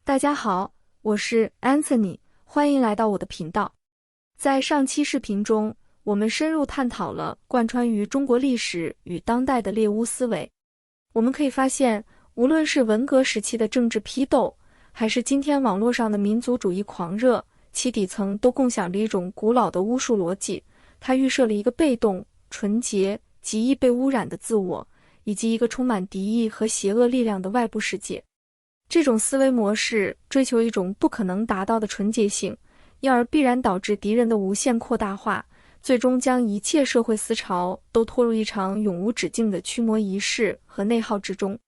大家好，我是 Anthony， 欢迎来到我的频道。在上期视频中，我们深入探讨了贯穿于中国历史与当代的猎巫思维。我们可以发现，无论是文革时期的政治批斗，还是今天网络上的民族主义狂热，其底层都共享着一种古老的巫术逻辑。它预设了一个被动、纯洁、极易被污染的自我，以及一个充满敌意和邪恶力量的外部世界。这种思维模式追求一种不可能达到的纯洁性，因而必然导致敌人的无限扩大化，最终将一切社会思潮都拖入一场永无止境的驱魔仪式和内耗之中。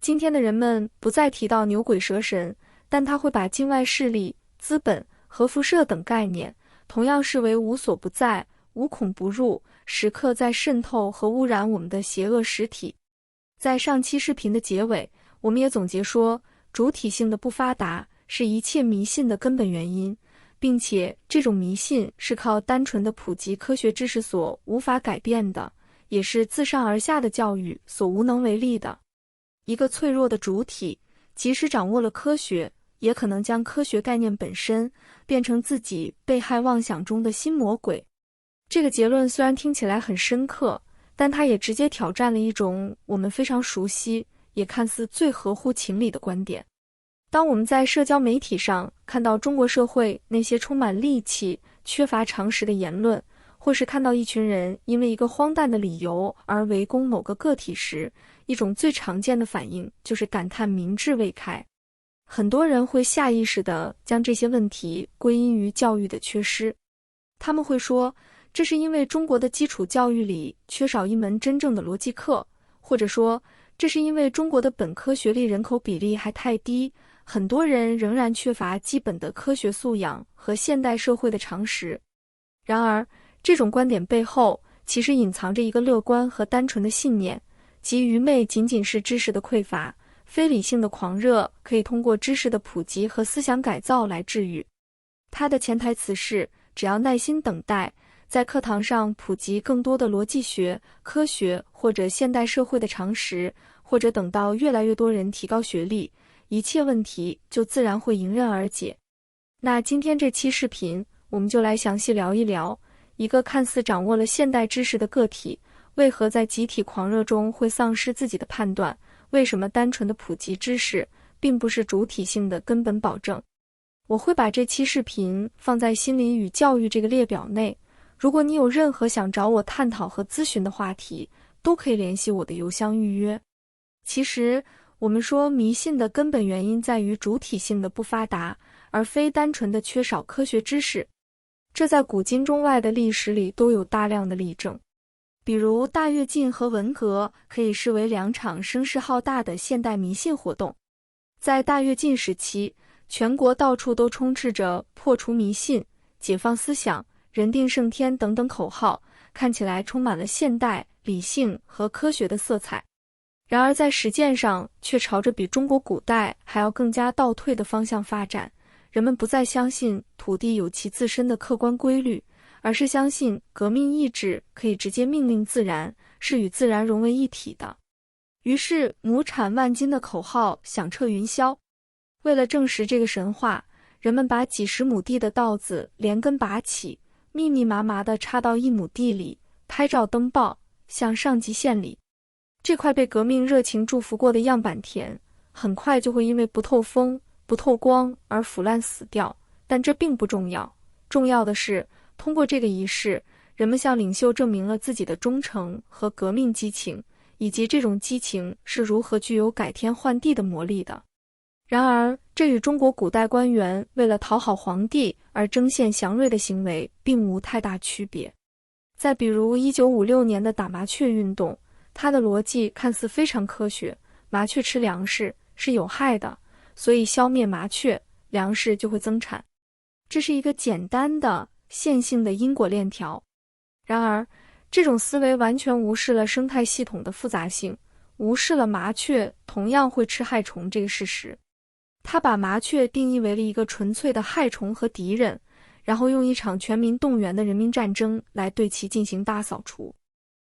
今天的人们不再提到牛鬼蛇神，但他会把境外势力、资本、核辐射等概念同样视为无所不在、无孔不入，时刻在渗透和污染我们的邪恶实体。在上期视频的结尾，我们也总结说，主体性的不发达是一切迷信的根本原因，并且这种迷信是靠单纯的普及科学知识所无法改变的，也是自上而下的教育所无能为力的。一个脆弱的主体，即使掌握了科学，也可能将科学概念本身变成自己被害妄想中的新魔鬼。这个结论虽然听起来很深刻，但它也直接挑战了一种我们非常熟悉也看似最合乎情理的观点。当我们在社交媒体上看到中国社会那些充满戾气、缺乏常识的言论，或是看到一群人因为一个荒诞的理由而围攻某个个体时，一种最常见的反应就是感叹民智未开。很多人会下意识地将这些问题归因于教育的缺失。他们会说，这是因为中国的基础教育里缺少一门真正的逻辑课，或者说这是因为中国的本科学历人口比例还太低，很多人仍然缺乏基本的科学素养和现代社会的常识。然而，这种观点背后其实隐藏着一个乐观和单纯的信念，即愚昧仅仅是知识的匮乏，非理性的狂热可以通过知识的普及和思想改造来治愈。它的潜台词是，只要耐心等待，在课堂上普及更多的逻辑学、科学或者现代社会的常识，或者等到越来越多人提高学历，一切问题就自然会迎刃而解。那今天这期视频，我们就来详细聊一聊，一个看似掌握了现代知识的个体，为何在集体狂热中会丧失自己的判断？为什么单纯的普及知识，并不是主体性的根本保证？我会把这期视频放在心理与教育这个列表内，如果你有任何想找我探讨和咨询的话题，都可以联系我的邮箱预约。其实，我们说迷信的根本原因在于主体性的不发达，而非单纯的缺少科学知识。这在古今中外的历史里都有大量的例证。比如大跃进和文革可以视为两场声势浩大的现代迷信活动。在大跃进时期，全国到处都充斥着破除迷信、解放思想、人定胜天等等口号，看起来充满了现代、理性和科学的色彩。然而在实践上却朝着比中国古代还要更加倒退的方向发展。人们不再相信土地有其自身的客观规律，而是相信革命意志可以直接命令自然，是与自然融为一体的。于是亩产万斤的口号响彻云霄。为了证实这个神话，人们把几十亩地的稻子连根拔起，密密麻麻地插到1亩地里，拍照登报，向上级献礼。这块被革命热情祝福过的样板田，很快就会因为不透风、不透光而腐烂死掉。但这并不重要，重要的是，通过这个仪式，人们向领袖证明了自己的忠诚和革命激情，以及这种激情是如何具有改天换地的魔力的。然而，这与中国古代官员为了讨好皇帝而争先祥瑞的行为并无太大区别。再比如1956年的打麻雀运动，它的逻辑看似非常科学，麻雀吃粮食是有害的，所以消灭麻雀，粮食就会增产。这是一个简单的线性的因果链条。然而，这种思维完全无视了生态系统的复杂性，无视了麻雀同样会吃害虫这个事实。他把麻雀定义为了一个纯粹的害虫和敌人，然后用一场全民动员的人民战争来对其进行大扫除。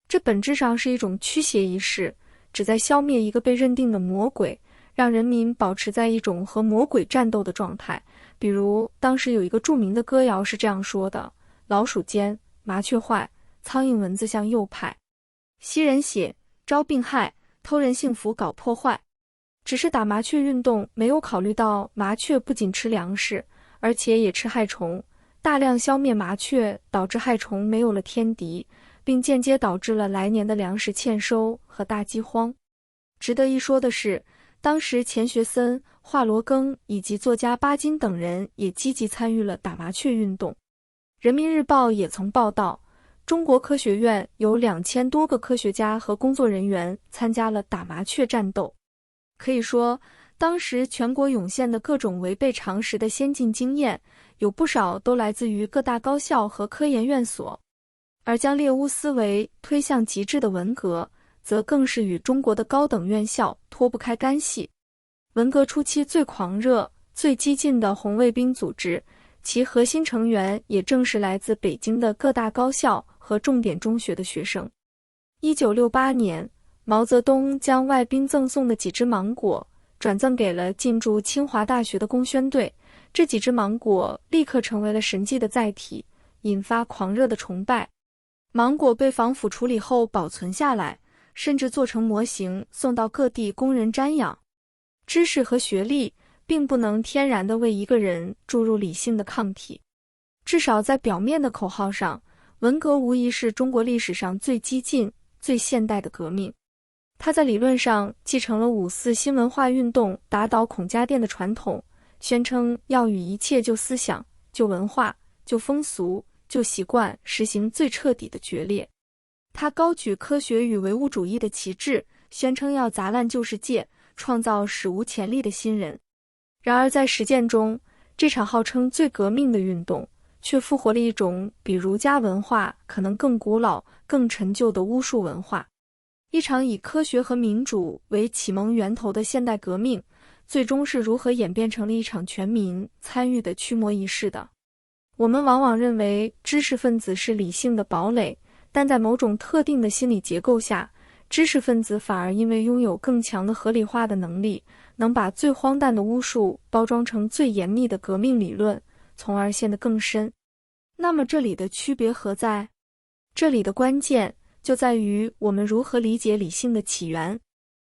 这本质上是一种驱邪仪式，旨在消灭一个被认定的魔鬼，让人民保持在一种和魔鬼战斗的状态。比如当时有一个著名的歌谣是这样说的：老鼠奸，麻雀坏，苍蝇蚊子向右派，吸人血，招病害，偷人幸福搞破坏。只是打麻雀运动没有考虑到麻雀不仅吃粮食，而且也吃害虫，大量消灭麻雀导致害虫没有了天敌，并间接导致了来年的粮食欠收和大饥荒。值得一说的是，当时钱学森、华罗庚以及作家巴金等人也积极参与了打麻雀运动。人民日报也曾报道，中国科学院有2000多个科学家和工作人员参加了打麻雀战斗。可以说，当时全国涌现的各种违背常识的先进经验，有不少都来自于各大高校和科研院所。而将猎巫思维推向极致的文革，则更是与中国的高等院校脱不开干系。文革初期最狂热、最激进的红卫兵组织，其核心成员也正是来自北京的各大高校和重点中学的学生。1968年，毛泽东将外宾赠送的几只芒果转赠给了进驻清华大学的工宣队，这几只芒果立刻成为了神迹的载体，引发狂热的崇拜。芒果被防腐处理后保存下来，甚至做成模型送到各地供人瞻仰。知识和学历并不能天然地为一个人注入理性的抗体，至少在表面的口号上，文革无疑是中国历史上最激进、最现代的革命。它在理论上继承了5·4新文化运动打倒孔家店的传统，宣称要与一切旧思想、旧文化、旧风俗、旧习惯实行最彻底的决裂。它高举科学与唯物主义的旗帜，宣称要砸烂旧世界，创造史无前例的新人。然而在实践中，这场号称最革命的运动，却复活了一种比儒家文化可能更古老、更陈旧的巫术文化。一场以科学和民主为启蒙源头的现代革命，最终是如何演变成了一场全民参与的驱魔仪式的？我们往往认为知识分子是理性的堡垒，但在某种特定的心理结构下，知识分子反而因为拥有更强的合理化的能力，能把最荒诞的巫术包装成最严密的革命理论，从而陷得更深。那么这里的区别何在？这里的关键就在于我们如何理解理性的起源。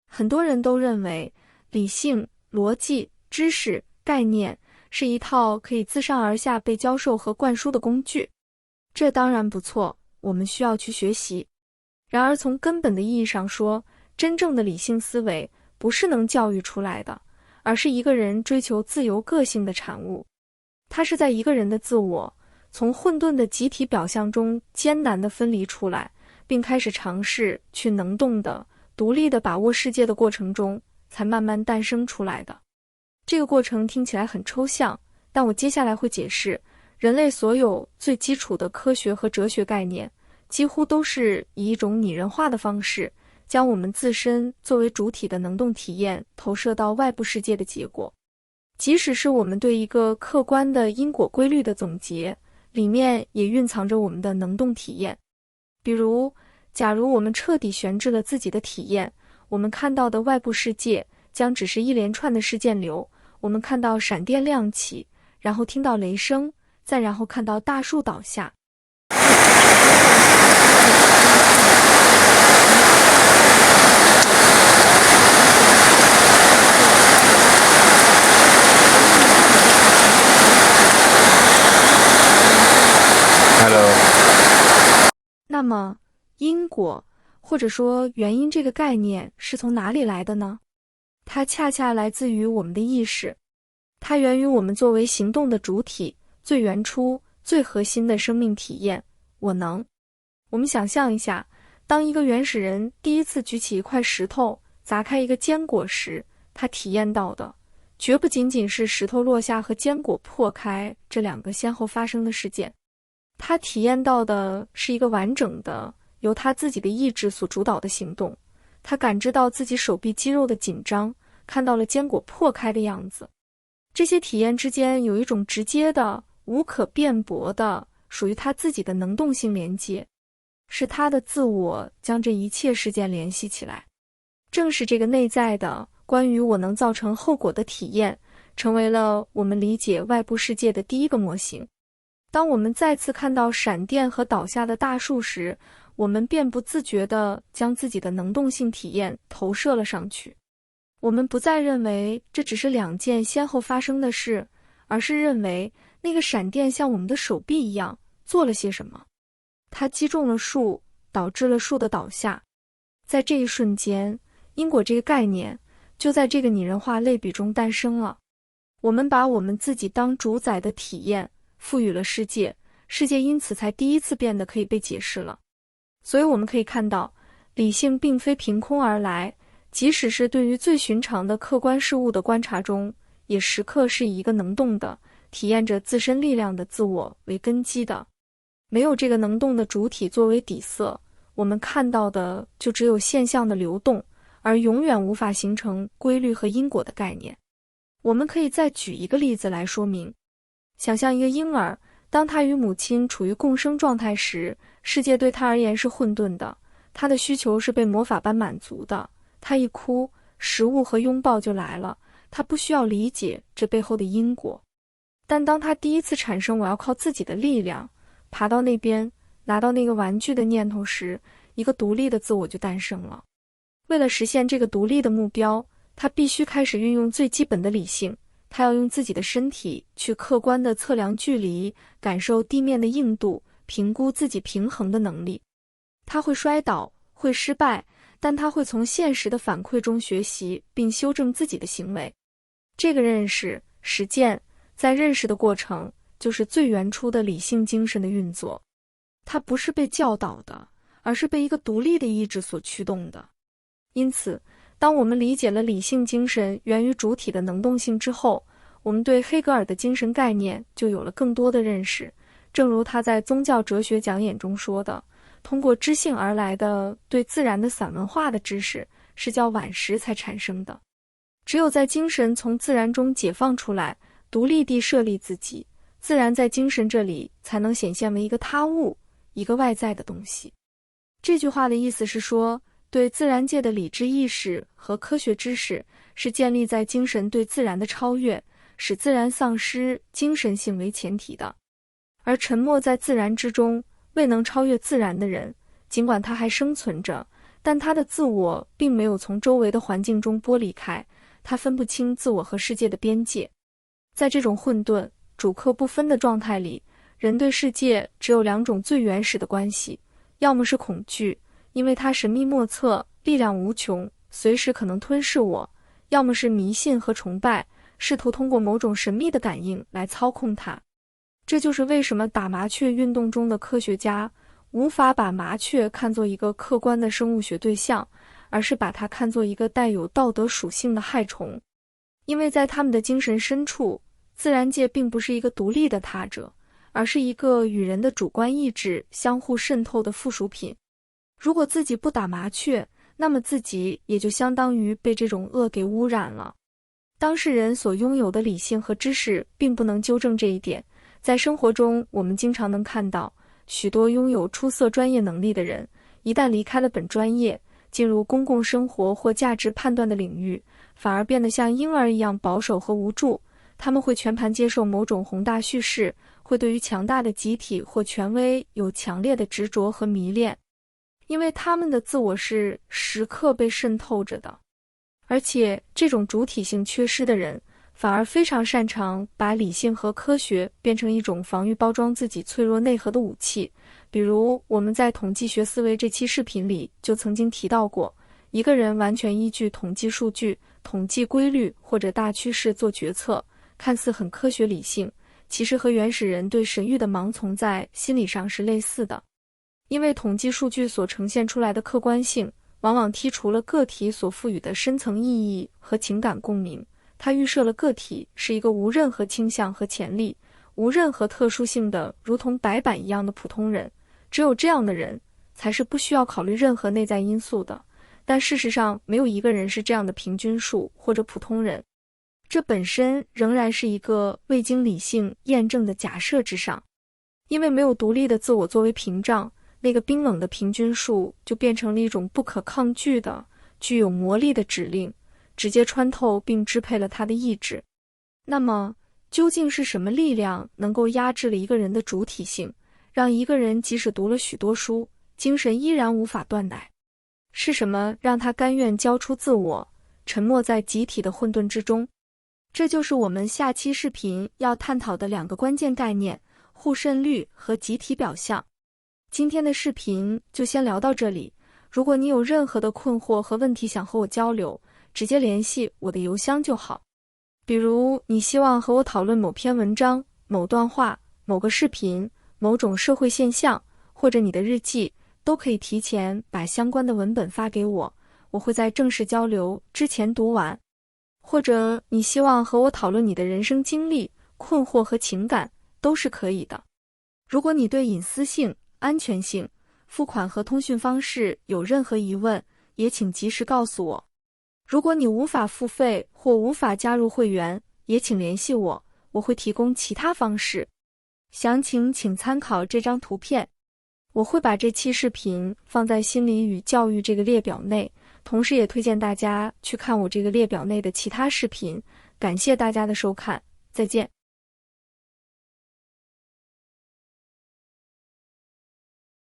很多人都认为理性、逻辑、知识、概念是一套可以自上而下被教授和灌输的工具。这当然不错，我们需要去学习。然而从根本的意义上说，真正的理性思维不是能教育出来的，而是一个人追求自由个性的产物。它是在一个人的自我从混沌的集体表象中艰难地分离出来，并开始尝试去能动的、独立地把握世界的过程中，才慢慢诞生出来的。这个过程听起来很抽象，但我接下来会解释，人类所有最基础的科学和哲学概念，几乎都是以一种拟人化的方式，将我们自身作为主体的能动体验投射到外部世界的结果。即使是我们对一个客观的因果规律的总结，里面也蕴藏着我们的能动体验。比如，假如我们彻底悬置了自己的体验，我们看到的外部世界将只是一连串的事件流。我们看到闪电亮起，然后听到雷声，再然后看到大树倒下。那么，因果或者说原因这个概念是从哪里来的呢？它恰恰来自于我们的意识，它源于我们作为行动的主体最原初、最核心的生命体验——我能。我们想象一下，当一个原始人第一次举起一块石头，砸开一个坚果时，他体验到的绝不仅仅是石头落下和坚果破开这两个先后发生的事件，他体验到的是一个完整的由他自己的意志所主导的行动。他感知到自己手臂肌肉的紧张，看到了坚果破开的样子。这些体验之间有一种直接的、无可辩驳的、属于他自己的能动性连接，是他的自我将这一切事件联系起来。正是这个内在的、关于我能造成后果的体验，成为了我们理解外部世界的第一个模型。当我们再次看到闪电和倒下的大树时，我们便不自觉地将自己的能动性体验投射了上去。我们不再认为这只是两件先后发生的事，而是认为那个闪电像我们的手臂一样做了些什么。它击中了树，导致了树的倒下。在这一瞬间，因果这个概念就在这个拟人化类比中诞生了。我们把我们自己当主宰的体验赋予了世界，世界因此才第一次变得可以被解释了。所以我们可以看到，理性并非凭空而来，即使是对于最寻常的客观事物的观察中，也时刻是以一个能动的、体验着自身力量的自我为根基的。没有这个能动的主体作为底色，我们看到的就只有现象的流动，而永远无法形成规律和因果的概念。我们可以再举一个例子来说明。想象一个婴儿，当他与母亲处于共生状态时，世界对他而言是混沌的，他的需求是被魔法般满足的。他一哭，食物和拥抱就来了，他不需要理解这背后的因果。但当他第一次产生我要靠自己的力量爬到那边拿到那个玩具的念头时，一个独立的自我就诞生了。为了实现这个独立的目标，他必须开始运用最基本的理性，他要用自己的身体去客观地测量距离，感受地面的硬度，评估自己平衡的能力。他会摔倒，会失败，但他会从现实的反馈中学习并修正自己的行为。这个认识、实践，在认识的过程，就是最原初的理性精神的运作。它不是被教导的，而是被一个独立的意志所驱动的。因此，当我们理解了理性精神源于主体的能动性之后，我们对黑格尔的精神概念就有了更多的认识。正如他在宗教哲学讲演中说的，通过知性而来的对自然的散文化的知识是较晚时才产生的。只有在精神从自然中解放出来，独立地设立自己，自然在精神这里才能显现为一个他物，一个外在的东西。这句话的意思是说，对自然界的理智意识和科学知识是建立在精神对自然的超越，使自然丧失精神性为前提的。而沉没在自然之中，未能超越自然的人，尽管他还生存着，但他的自我并没有从周围的环境中剥离开，他分不清自我和世界的边界。在这种混沌、主客不分的状态里，人对世界只有两种最原始的关系，要么是恐惧，因为它神秘莫测，力量无穷，随时可能吞噬我；要么是迷信和崇拜，试图通过某种神秘的感应来操控它。这就是为什么打麻雀运动中的科学家无法把麻雀看作一个客观的生物学对象，而是把它看作一个带有道德属性的害虫。因为在他们的精神深处，自然界并不是一个独立的他者，而是一个与人的主观意志相互渗透的附属品。如果自己不打麻雀，那么自己也就相当于被这种恶给污染了。当事人所拥有的理性和知识并不能纠正这一点。在生活中，我们经常能看到许多拥有出色专业能力的人，一旦离开了本专业，进入公共生活或价值判断的领域，反而变得像婴儿一样保守和无助。他们会全盘接受某种宏大叙事，会对于强大的集体或权威有强烈的执着和迷恋，因为他们的自我是时刻被渗透着的。而且这种主体性缺失的人，反而非常擅长把理性和科学变成一种防御包装自己脆弱内核的武器。比如我们在统计学思维这期视频里就曾经提到过，一个人完全依据统计数据、统计规律或者大趋势做决策，看似很科学理性，其实和原始人对神域的盲从在心理上是类似的。因为统计数据所呈现出来的客观性，往往剔除了个体所赋予的深层意义和情感共鸣。它预设了个体是一个无任何倾向和潜力、无任何特殊性的如同白板一样的普通人。只有这样的人才是不需要考虑任何内在因素的。但事实上，没有一个人是这样的平均数或者普通人。这本身仍然是一个未经理性验证的假设之上。因为没有独立的自我作为屏障，那个冰冷的平均数就变成了一种不可抗拒的、具有魔力的指令。直接穿透并支配了他的意志。那么，究竟是什么力量能够压制了一个人的主体性，让一个人即使读了许多书，精神依然无法断奶？是什么让他甘愿交出自我，沉没在集体的混沌之中？这就是我们下期视频要探讨的2个关键概念：互渗率和集体表象。今天的视频就先聊到这里。如果你有任何的困惑和问题想和我交流，直接联系我的邮箱就好。比如你希望和我讨论某篇文章、某段话、某个视频、某种社会现象，或者你的日记，都可以提前把相关的文本发给我，我会在正式交流之前读完。或者你希望和我讨论你的人生经历、困惑和情感，都是可以的。如果你对隐私性、安全性、付款和通讯方式有任何疑问，也请及时告诉我。如果你无法付费或无法加入会员，也请联系我，我会提供其他方式。详情请参考这张图片。我会把这期视频放在心理与教育这个列表内，同时也推荐大家去看我这个列表内的其他视频。感谢大家的收看，再见。